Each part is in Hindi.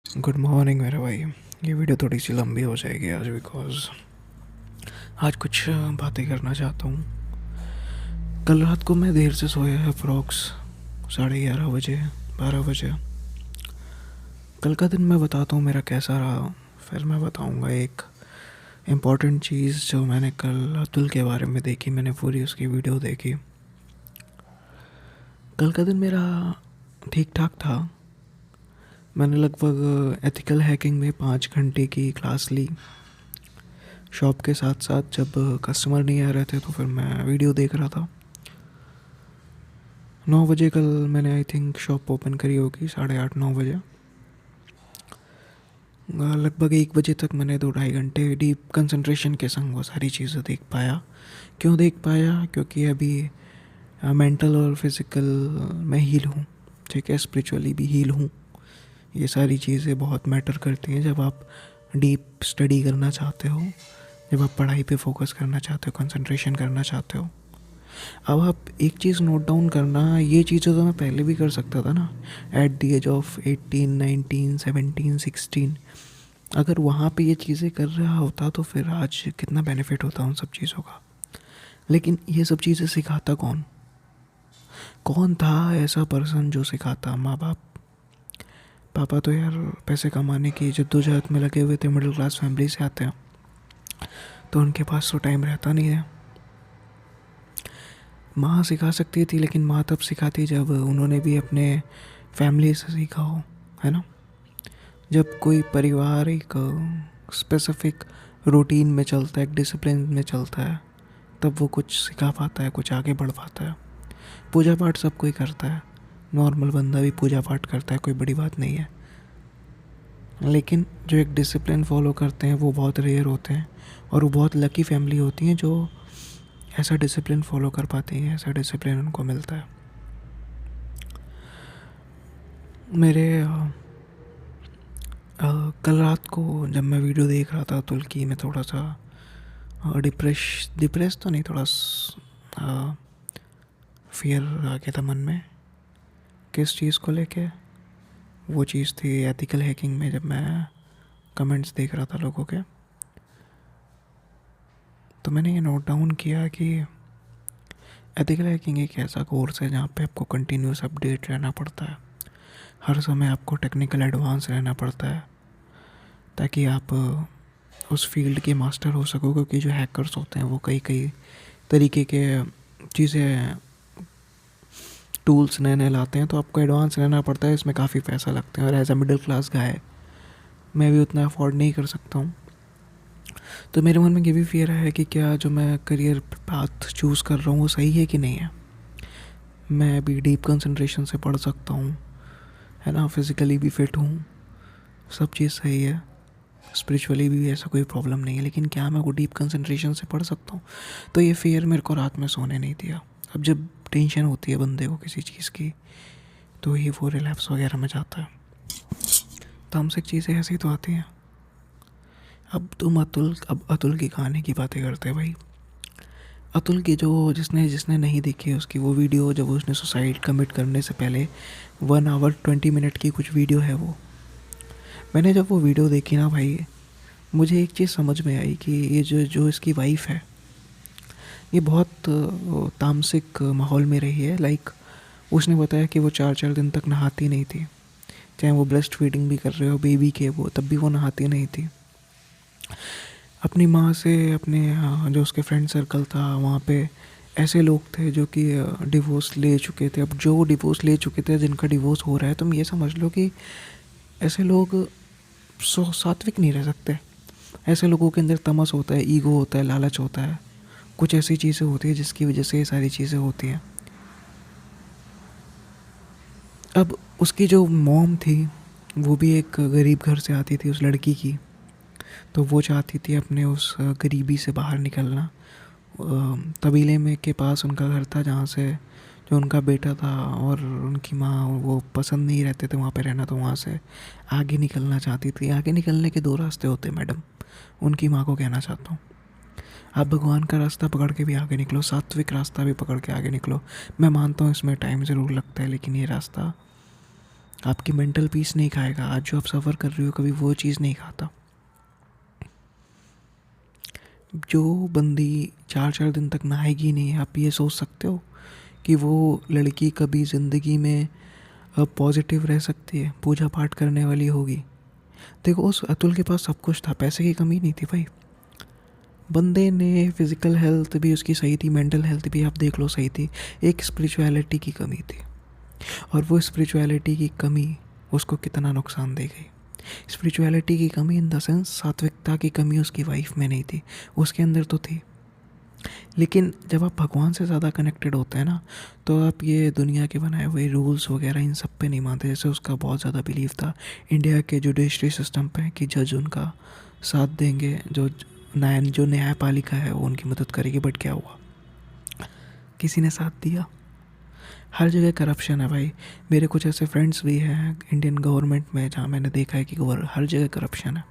गुड मॉर्निंग मेरे भाई। ये वीडियो थोड़ी सी लंबी हो जाएगी आज बिकॉज आज कुछ बातें करना चाहता हूँ। कल रात को मैं देर से सोया है, अप्रॉक्स 11:30 बजे, 12 बजे। कल का दिन मैं बताता हूँ मेरा कैसा रहा, फिर मैं बताऊँगा एक इम्पॉर्टेंट चीज़ जो मैंने कल अतुल के बारे में देखी। मैंने पूरी उसकी वीडियो देखी। कल का दिन मेरा ठीक ठाक था। मैंने लगभग एथिकल हैकिंग में 5 घंटे की क्लास ली। शॉप के साथ साथ जब कस्टमर नहीं आ रहे थे तो फिर मैं वीडियो देख रहा था। 9 बजे कल मैंने आई थिंक शॉप ओपन करी होगी, 8:30-9 बजे। लगभग 1 बजे तक मैंने 2-2.5 घंटे डीप कंसंट्रेशन के संग वो सारी चीज़ें देख पाया। क्यों देख पाया? क्योंकि अभी मेंटल और फिज़िकल मैं हील हूँ, ठीक है, स्पिरिचुअली भी हील हूँ। ये सारी चीज़ें बहुत मैटर करती हैं जब आप डीप स्टडी करना चाहते हो, जब आप पढ़ाई पे फोकस करना चाहते हो, कंसंट्रेशन करना चाहते हो। अब आप एक चीज़ नोट डाउन करना, ये चीज़ें तो मैं पहले भी कर सकता था ना, एट द एज ऑफ 18, 19, 17, 16। अगर वहाँ पे ये चीज़ें कर रहा होता तो फिर आज कितना बेनिफिट होता उन सब चीज़ों का। लेकिन ये सब चीज़ें सिखाता कौन? कौन था ऐसा पर्सन जो सिखाता? माँ बाप? पापा तो यार पैसे कमाने की जद्दोजहद में लगे हुए थे, मिडिल क्लास फैमिली से आते हैं, तो उनके पास तो टाइम रहता नहीं है। माँ सिखा सकती थी, लेकिन माँ तब सिखाती जब उन्होंने भी अपने फैमिली से सीखा हो, है ना। जब कोई परिवार एक स्पेसिफिक रूटीन में चलता है, एक डिसिप्लिन में चलता है, तब वो कुछ सिखा पाता है, कुछ आगे बढ़ पाता है। पूजा पाठ सब कोई करता है, नॉर्मल बंदा भी पूजा पाठ करता है, कोई बड़ी बात नहीं है। लेकिन जो एक डिसिप्लिन फॉलो करते हैं वो बहुत रेयर होते हैं, और वो बहुत लकी फैमिली होती हैं जो ऐसा डिसिप्लिन फॉलो कर पाती हैं, ऐसा डिसिप्लिन उनको मिलता है। मेरे कल रात को जब मैं वीडियो देख रहा था अतुल की, मैं थोड़ा सा डिप्रेस तो नहीं, थोड़ा फियर आ गया था मन में। किस चीज़ को लेके? वो चीज़ थी एथिकल हैकिंग में। जब मैं कमेंट्स देख रहा था लोगों के, तो मैंने ये नोट डाउन किया कि एथिकल हैकिंग एक ऐसा कोर्स है जहाँ पे आपको कंटिन्यूस अपडेट रहना पड़ता है। हर समय आपको टेक्निकल एडवांस रहना पड़ता है ताकि आप उस फील्ड के मास्टर हो सको। क्योंकि जो हैकर्स होते हैं वो कई कई तरीके के चीज़ें, टूल्स नए नए लाते हैं, तो आपको एडवांस रहना पड़ता है। इसमें काफ़ी पैसा लगता है, और as a middle class guy मैं भी उतना अफोर्ड नहीं कर सकता हूँ। तो मेरे मन में ये भी फियर है कि क्या जो मैं करियर पाथ चूज़ कर रहा हूँ वो सही है कि नहीं है। मैं अभी डीप कंसंट्रेशन से पढ़ सकता हूँ, है ना, फिज़िकली भी फिट हूँ, सब चीज़ सही है, स्पिरिचुअली भी ऐसा कोई प्रॉब्लम नहीं है, लेकिन क्या मैं वो डीप कंसंट्रेशन से पढ़ सकता हूँ? तो ये फियर मेरे को रात में सोने नहीं दिया। अब जब टेंशन होती है बंदे को किसी चीज़ की, तो ये वो रिलैप्स वगैरह में जाता है। तामसिक चीज़ें ऐसी तो आती हैं। अब अतुल की कहानी की बातें करते हैं भाई। अतुल की जो जिसने जिसने नहीं देखी उसकी वो वीडियो, जब उसने सुसाइड कमिट करने से पहले 1 आवर 20 मिनट की कुछ वीडियो है वो। मैंने जब वो वीडियो देखी ना भाई, मुझे एक चीज़ समझ में आई कि ये जो जो इसकी वाइफ है, ये बहुत तामसिक माहौल में रही है। लाइक उसने बताया कि वो 4-4 दिन तक नहाती नहीं थी, चाहे वो ब्रेस्ट फीडिंग भी कर रहे हो बेबी के, वो तब भी वो नहाती नहीं थी। अपनी माँ से, अपने जो उसके फ्रेंड सर्कल था वहाँ पे ऐसे लोग थे जो कि डिवोर्स ले चुके थे। अब जो डिवोर्स ले चुके थे, जिनका डिवोर्स हो रहा है, तुम ये समझ लो कि ऐसे लोग सात्विक नहीं रह सकते। ऐसे लोगों के अंदर तमस होता है, ईगो होता है, लालच होता है, कुछ ऐसी चीज़ें होती है जिसकी वजह से ये सारी चीज़ें होती हैं। अब उसकी जो मॉम थी वो भी एक गरीब घर से आती थी, उस लड़की की, तो वो चाहती थी अपने उस गरीबी से बाहर निकलना। तबीले में के पास उनका घर था जहाँ से जो उनका बेटा था और उनकी माँ, वो पसंद नहीं रहते थे वहाँ पे रहना, तो वहाँ से आगे निकलना चाहती थी। आगे निकलने के दो रास्ते होते हैं मैडम, उनकी माँ को कहना चाहता हूँ। आप भगवान का रास्ता पकड़ के भी आगे निकलो, सात्विक रास्ता भी पकड़ के आगे निकलो। मैं मानता हूँ इसमें टाइम ज़रूर लगता है, लेकिन ये रास्ता आपकी मेंटल पीस नहीं खाएगा। आज जो आप सफ़र कर रही हो कभी वो चीज़ नहीं खाता। जो बंदी 4-4 दिन तक नहाएगी नहीं, आप ये सोच सकते हो कि वो लड़की कभी ज़िंदगी में पॉजिटिव रह सकती है, पूजा पाठ करने वाली होगी? देखो उस अतुल के पास सब कुछ था, पैसे की कमी नहीं थी भाई। बंदे ने फिज़िकल हेल्थ भी उसकी सही थी, मेंटल हेल्थ भी आप देख लो सही थी, एक स्पिरिचुअलिटी की कमी थी। और वो स्पिरिचुअलिटी की कमी उसको कितना नुकसान दे गई। स्पिरिचुअलिटी की कमी इन द सेंस सात्विकता की कमी उसकी वाइफ में नहीं थी, उसके अंदर तो थी। लेकिन जब आप भगवान से ज़्यादा कनेक्टेड होते हैं ना, तो आप ये दुनिया के बनाए हुए रूल्स वगैरह इन सब पे नहीं मानते। जैसे उसका बहुत ज़्यादा बिलीव था इंडिया के जुडिशरी सिस्टम पे कि जज उनका साथ देंगे, जो न्यायपालिका है वो उनकी मदद करेगी। बट क्या हुआ? किसी ने साथ दिया? हर जगह करप्शन है भाई। मेरे कुछ ऐसे फ्रेंड्स भी हैं इंडियन गवर्नमेंट में जहाँ मैंने देखा है कि हर जगह करप्शन है।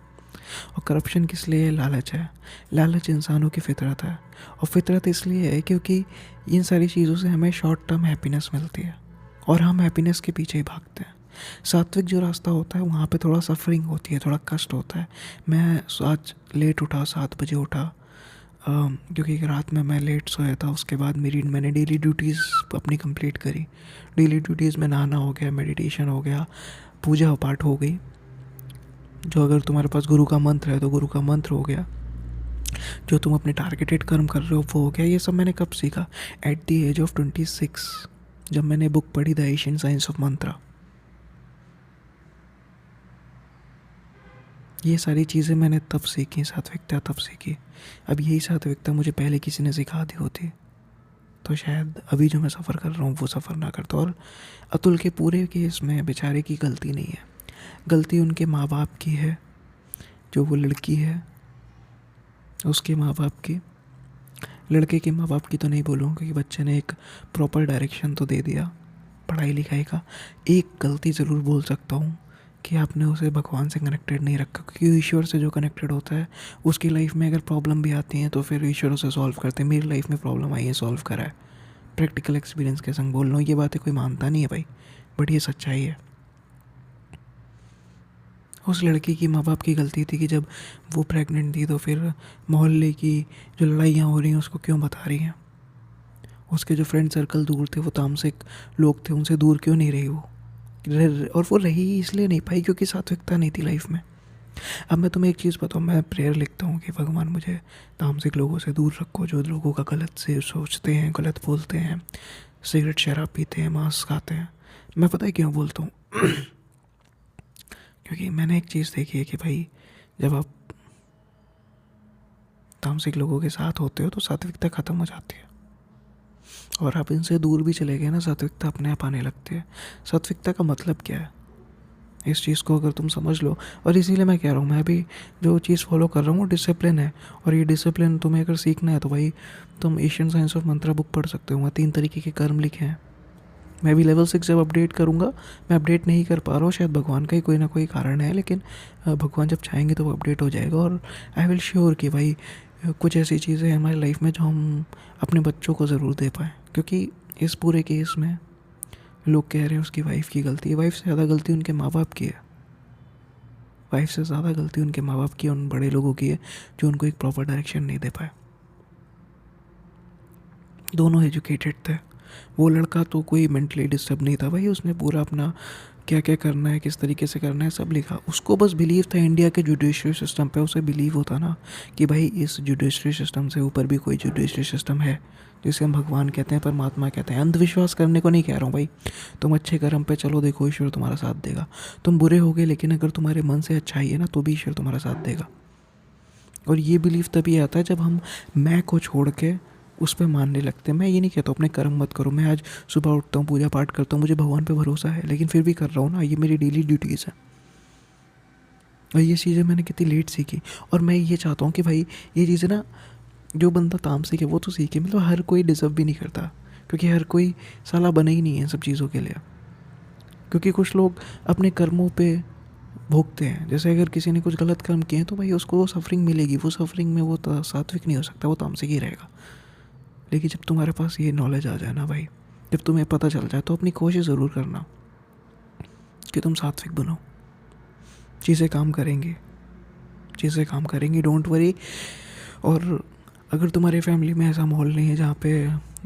और करप्शन किस लिए? लालच है। लालच इंसानों की फितरत है। और फितरत इसलिए है क्योंकि इन सारी चीज़ों से हमें शॉर्ट टर्म हैप्पीनेस मिलती है और हम हैप्पीनेस के पीछे ही भागते हैं। सात्विक जो रास्ता होता है वहाँ पे थोड़ा सफरिंग होती है, थोड़ा कष्ट होता है। मैं आज लेट उठा, 7 बजे उठा, क्योंकि रात में मैं लेट सोया था। उसके बाद मैंने डेली ड्यूटीज़ अपनी कंप्लीट करी। डेली ड्यूटीज़ में नहाना हो गया, मेडिटेशन हो गया, पूजा पाठ हो गई। जो अगर तुम्हारे पास गुरु का मंत्र है तो गुरु का मंत्र हो गया। जो तुम अपने टारगेटेड कर्म कर रहे हो वो हो गया। ये सब मैंने कब सीखा? एट द एज ऑफ 26, जब मैंने बुक पढ़ी द एशियन साइंस ऑफ मंत्रा। ये सारी चीज़ें मैंने तब सीखी, सात्विकता तब सीखी। अब यही सात्विकता मुझे पहले किसी ने सिखा दी होती तो शायद अभी जो मैं सफ़र कर रहा हूँ वो सफ़र ना करता। और अतुल के पूरे केस में बेचारे की गलती नहीं है, गलती उनके माँ बाप की है। जो वो लड़की है उसके माँ बाप की, लड़के के माँ बाप की तो नहीं बोलूँगा क्योंकि बच्चे ने एक प्रॉपर डायरेक्शन तो दे दिया पढ़ाई लिखाई का। एक गलती ज़रूर बोल सकता हूँ कि आपने उसे भगवान से कनेक्टेड नहीं रखा, क्योंकि ईश्वर से जो कनेक्टेड होता है उसकी लाइफ में अगर प्रॉब्लम भी आती है तो फिर ईश्वर उसे सॉल्व करते हैं। मेरी लाइफ में प्रॉब्लम आई है, सॉल्व करा है। प्रैक्टिकल एक्सपीरियंस के संग बोल रहा हूँ, ये बातें कोई मानता नहीं है भाई, बट ये सच्चाई है। उस लड़की की माँ बाप की गलती थी कि जब वो प्रेग्नेंट थी तो फिर मोहल्ले की जो लड़ाइयाँ हो रही हैं उसको क्यों बता रही हैं। उसके जो फ्रेंड सर्कल दूर थे, वो तामसिक लोग थे, उनसे दूर क्यों नहीं रही वो? और वो रही इसलिए नहीं पाई क्योंकि सात्विकता नहीं थी लाइफ में। अब मैं तुम्हें एक चीज़ बताऊँ, मैं प्रेयर लिखता हूँ कि भगवान मुझे तामसिक लोगों से दूर रखो, जो लोगों का गलत से सोचते हैं, गलत बोलते हैं, सिगरेट शराब पीते हैं, मांस खाते हैं। मैं पता है क्यों बोलता हूँ? क्योंकि मैंने एक चीज़ देखी है कि भाई जब आप तामसिक लोगों के साथ होते हो तो सात्विकता ख़त्म हो जाती है। और आप इनसे दूर भी चले गए ना, सात्विकता अपने आप आने लगती है। सात्विकता का मतलब क्या है, इस चीज़ को अगर तुम समझ लो। और इसीलिए मैं कह रहा हूँ, मैं भी जो चीज़ फॉलो कर रहा हूँ वो डिसिप्लिन है। और ये डिसिप्लिन तुम्हें अगर सीखना है तो भाई तुम Asian science of Mantra book पढ़ सकते हो। वहाँ 3 तरीके के कर्म लिखे हैं। मैं भी लेवल 6 जब अपडेट करूँगा, मैं अपडेट नहीं कर पा रहा हूँ, शायद भगवान का ही कोई ना कोई कारण है, लेकिन भगवान जब चाहेंगे तो वो अपडेट हो जाएगा। और आई विल श्योर कि भाई कुछ ऐसी चीज़ें हैं हमारी लाइफ में जो हम अपने बच्चों को ज़रूर दे पाएँ। क्योंकि इस पूरे केस में लोग कह रहे हैं उसकी वाइफ की गलती है। वाइफ से ज़्यादा गलती उनके माँ बाप की है। वाइफ से ज़्यादा गलती उनके माँ बाप की, उन बड़े लोगों की है जो उनको एक प्रॉपर डायरेक्शन नहीं दे पाए। दोनों एजुकेटेड थे। वो लड़का तो कोई मेंटली डिस्टर्ब नहीं था भाई, उसने पूरा अपना क्या क्या करना है, किस तरीके से करना है, सब लिखा। उसको बस बिलीव था इंडिया के जुडिशरी सिस्टम पे। उसे बिलीव होता ना कि भाई इस जुडिशरी सिस्टम से ऊपर भी कोई जुडिशरी सिस्टम है, जिसे हम भगवान कहते हैं, परमात्मा कहते हैं। अंधविश्वास करने को नहीं कह रहा हूँ भाई, तुम अच्छे कर्म पे चलो, देखो ईश्वर तुम्हारा साथ देगा। तुम बुरे होगे लेकिन अगर तुम्हारे मन से अच्छाई है ना तो भी ईश्वर तुम्हारा साथ देगा। और ये बिलीव तभी आता है जब हम मैं को छोड़ के उस पर मानने लगते हैं। मैं ये नहीं कहता अपने कर्म मत करो, मैं आज सुबह उठता हूँ, पूजा पाठ करता हूँ, मुझे भगवान पे भरोसा है, लेकिन फिर भी कर रहा हूँ ना, ये मेरी डेली ड्यूटीज़ है। और ये चीज़ें मैंने कितनी लेट सीखी। और मैं ये चाहता हूँ कि भाई ये चीज़ें ना, जो बंदा तामसिक है वो तो सीखे। मतलब हर कोई डिज़र्व भी नहीं करता, क्योंकि हर कोई साला बना ही नहीं है सब चीज़ों के लिए। क्योंकि कुछ लोग अपने कर्मों पे भोगते हैं। जैसे अगर किसी ने कुछ गलत कर्म किए हैं तो भाई उसको वो सफरिंग मिलेगी। वो सफरिंग में वो सात्विक नहीं हो सकता, वो तामसिक ही रहेगा। लेकिन जब तुम्हारे पास ये नॉलेज आ जाए ना भाई, जब तुम्हें पता चल जाए, तो अपनी कोशिश ज़रूर करना कि तुम सात्विक बनो। चीज़ें काम करेंगी, चीज़ें काम करेंगी, डोंट वरी। और अगर तुम्हारे फैमिली में ऐसा माहौल नहीं है जहाँ पे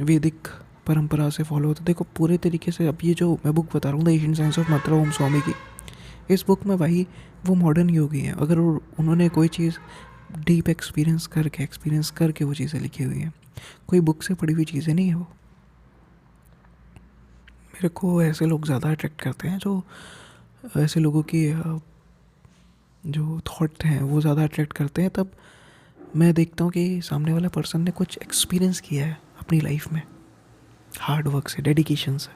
वैदिक परंपरा से फॉलो होता, देखो पूरे तरीके से अब ये जो मैं बुक बता रहा हूँ द एशियन साइंस ऑफ मंत्रा ओम स्वामी की, इस बुक में भाई वो मॉडर्न योगी हैं। अगर उन्होंने कोई चीज़ डीप एक्सपीरियंस करके वो चीज़ें लिखी हुई हैं, कोई बुक से पढ़ी हुई चीज़ें नहीं है वो। मेरे को ऐसे लोग ज़्यादा अट्रैक्ट करते हैं, जो ऐसे लोगों की जो थॉट हैं वो ज़्यादा अट्रैक्ट करते हैं। तब मैं देखता हूँ कि सामने वाला पर्सन ने कुछ एक्सपीरियंस किया है अपनी लाइफ में, हार्ड वर्क से, डेडिकेशन से,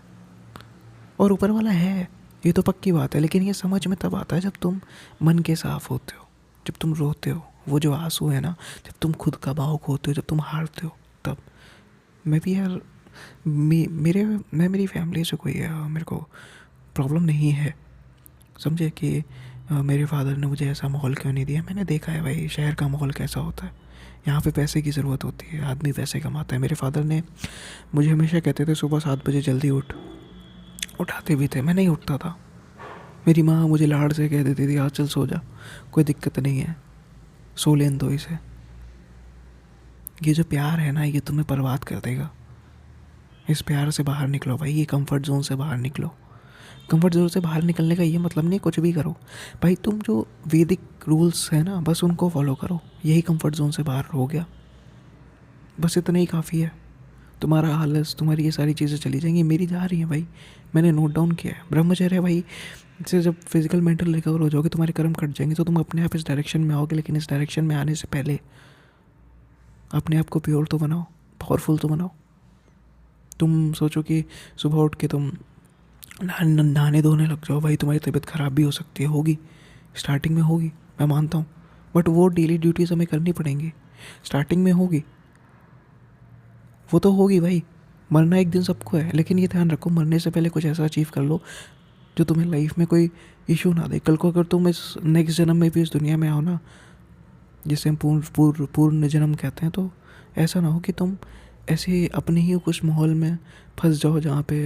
और ऊपर वाला है, ये तो पक्की बात है। लेकिन ये समझ में तब आता है जब तुम मन के साफ होते हो, जब तुम रोते हो, वो जो आंसू है ना, जब तुम खुद का भाव खोते हो, जब तुम हारते हो, तब। मैं भी यार मेरी फैमिली से कोई मेरे को प्रॉब्लम नहीं है, समझे, कि मेरे फादर ने मुझे ऐसा माहौल क्यों नहीं दिया। मैंने देखा है भाई शहर का माहौल कैसा होता है, यहाँ पे पैसे की ज़रूरत होती है, आदमी पैसे कमाता है। मेरे फादर ने मुझे हमेशा कहते थे सुबह 7 बजे जल्दी उठ, उठाते भी थे, मैं नहीं उठता था। मेरी माँ मुझे लाड़ से कह देती थी आज चल सो जा, कोई दिक्कत नहीं है, सो लेन दो इसे। ये जो प्यार है ना, ये तुम्हें बर्बाद कर देगा। इस प्यार से बाहर निकलो भाई, ये कंफर्ट जोन से बाहर निकलो। कंफर्ट जोन से बाहर निकलने का ये मतलब नहीं कुछ भी करो भाई, तुम जो वैदिक रूल्स है ना बस उनको फॉलो करो, यही कंफर्ट जोन से बाहर हो गया, बस इतना ही काफ़ी है। तुम्हारा आलस, तुम्हारी ये सारी चीज़ें चली जाएंगी, मेरी जा रही हैं भाई, मैंने नोट डाउन किया है। ब्रह्मचर्य भाई से जब फिजिकल मेंटल रिकवर हो जाओगे, तुम्हारे कर्म कट जाएंगे, तो तुम अपने आप इस डायरेक्शन में आओगे। लेकिन इस डायरेक्शन में आने से पहले अपने आप को प्योर तो बनाओ, पावरफुल तो बनाओ। तुम सोचो कि सुबह उठ के तुम नहाने धोने लग जाओ भाई, तुम्हारी तबीयत ख़राब भी हो सकती है, होगी, स्टार्टिंग में होगी, मैं मानता हूँ। बट वो डेली ड्यूटीज़ हमें करनी पड़ेंगी, स्टार्टिंग में होगी, वो तो होगी भाई। मरना एक दिन सबको है, लेकिन ये ध्यान रखो मरने से पहले कुछ ऐसा अचीव कर लो जो तुम्हें लाइफ में कोई इशू ना दे। कल को अगर तुम इस नेक्स्ट जन्म में भी इस दुनिया में आओ ना, जिसे हम पूर्ण जन्म कहते हैं, तो ऐसा ना हो कि तुम ऐसे अपने ही कुछ माहौल में फंस जाओ जहाँ पे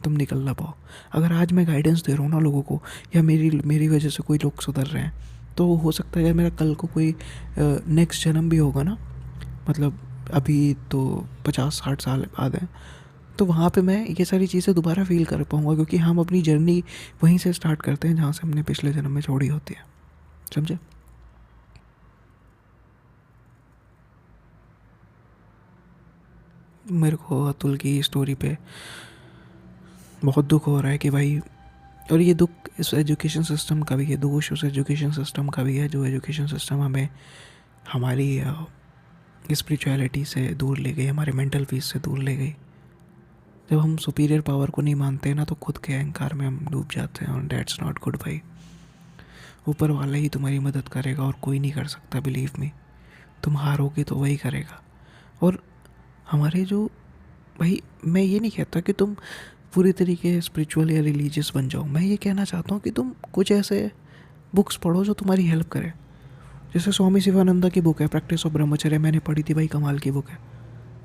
तुम निकल ना पाओ। अगर आज मैं गाइडेंस दे रहा हूँ ना लोगों को, या मेरी वजह से कोई लोग सुधर रहे हैं, तो हो सकता है यार मेरा कल को कोई नेक्स्ट जन्म भी होगा ना, मतलब अभी तो 50-60 साल बाद है, तो वहाँ पे मैं ये सारी चीज़ें दोबारा फील कर पाऊँगा, क्योंकि हम अपनी जर्नी वहीं से स्टार्ट करते हैं जहाँ से हमने पिछले जन्म में छोड़ी होती है, समझे। मेरे को अतुल की स्टोरी पे बहुत दुख हो रहा है कि भाई, और ये दुख इस एजुकेशन सिस्टम का भी है, दोष उस एजुकेशन सिस्टम का भी है जो एजुकेशन सिस्टम हमें हमारी स्पिरिचुअलिटी से दूर ले गई, हमारे मेंटल पीस से दूर ले गई। जब हम सुपीरियर पावर को नहीं मानते ना, तो खुद के अहंकार में हम डूब जाते हैं, और डेट्स नॉट गुड भाई। ऊपर वाला ही तुम्हारी मदद करेगा और कोई नहीं कर सकता, बिलीव मी। तुम हारोगे तो वही करेगा। और हमारे जो भाई, मैं ये नहीं कहता कि तुम पूरी तरीके स्पिरिचुअल या रिलीजियस बन जाओ, मैं ये कहना चाहता हूँ कि तुम कुछ ऐसे बुक्स पढ़ो जो तुम्हारी हेल्प करे। जैसे स्वामी शिवानंदा की बुक है प्रैक्टिस ऑफ ब्रह्मचर्य, मैंने पढ़ी थी भाई, कमाल की बुक है।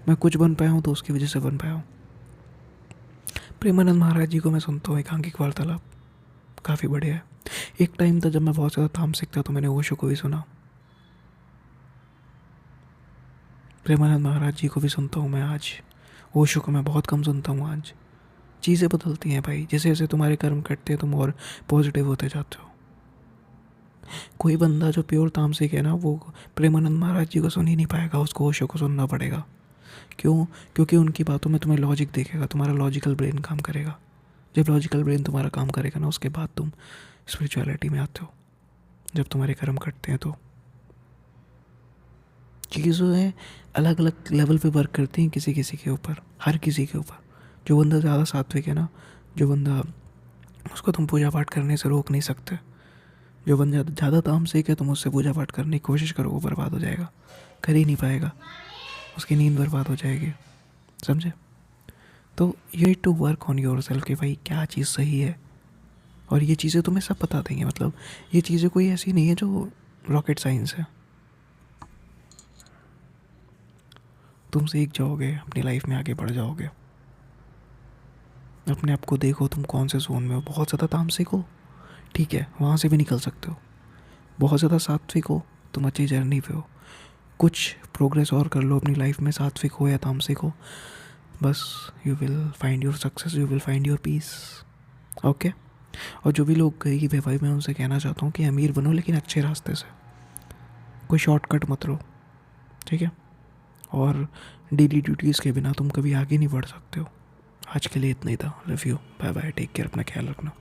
मैं कुछ बन पाया हूँ तो उसकी वजह से बन पाया हूँ। प्रेमानंद महाराज जी को मैं सुनता हूँ, एकांकिक वार्तालाप काफ़ी बढ़िया है। एक टाइम था जब मैं बहुत ज़्यादा तामसिक था, तो मैंने ओशो को भी सुना। प्रेमानंद महाराज जी को भी सुनता हूँ मैं आज, ओशो को मैं बहुत कम सुनता हूँ आज। चीज़ें बदलती हैं भाई, जैसे जैसे तुम्हारे कर्म कटते हैं तुम और पॉजिटिव होते जाते हो। कोई बंदा जो प्योर तामसिक है ना, वो प्रेमानंद महाराज जी को सुन ही नहीं पाएगा, उसको ओशो को सुनना पड़ेगा। क्यों? क्योंकि उनकी बातों में तुम्हें लॉजिक दिखेगा, तुम्हारा लॉजिकल ब्रेन काम करेगा। जब लॉजिकल ब्रेन तुम्हारा काम करेगा ना, उसके बाद तुम स्पिरिचुअलिटी में आते हो, जब तुम्हारे कर्म कटते हैं। तो चीज़ें अलग अलग लेवल पे वर्क करती हैं किसी किसी के ऊपर, हर किसी के ऊपर। जो बंदा ज़्यादा सात्विक है ना, जो बंदा, उसको तुम पूजा पाठ करने से रोक नहीं सकते। जो बंदा ज़्यादा तामसिक है, तुम उससे पूजा पाठ करने की कोशिश करो, वो बर्बाद हो जाएगा, कर ही नहीं पाएगा, उसकी नींद बर्बाद हो जाएगी, समझे। तो you need to work on yourself कि भाई क्या चीज़ सही है, और ये चीज़ें तुम्हें सब बता देंगे। मतलब ये चीज़ें कोई ऐसी नहीं है जो रॉकेट साइंस है। तुम सीख जाओगे, अपनी लाइफ में आगे बढ़ जाओगे। अपने आप को देखो तुम कौन से जोन में हो। बहुत ज़्यादा तामसिक हो, ठीक है, वहाँ से भी निकल सकते हो। बहुत ज़्यादा सात्विक हो, तुम अच्छी जर्नी पे हो, कुछ प्रोग्रेस और कर लो अपनी लाइफ में, सात्विक हो या तामसिक हो, बस you will find your success, you will find your peace. Okay. और जो भी लोग गरीब है भाई, मैं उनसे कहना चाहता हूँ कि अमीर बनो लेकिन अच्छे रास्ते से, कोई शॉर्टकट मत लो, ठीक है। और डेली ड्यूटीज़ के बिना तुम कभी आगे नहीं बढ़ सकते हो। आज के लिए इतना ही था। Love you, bye bye, take care, अपना ख्याल रखना।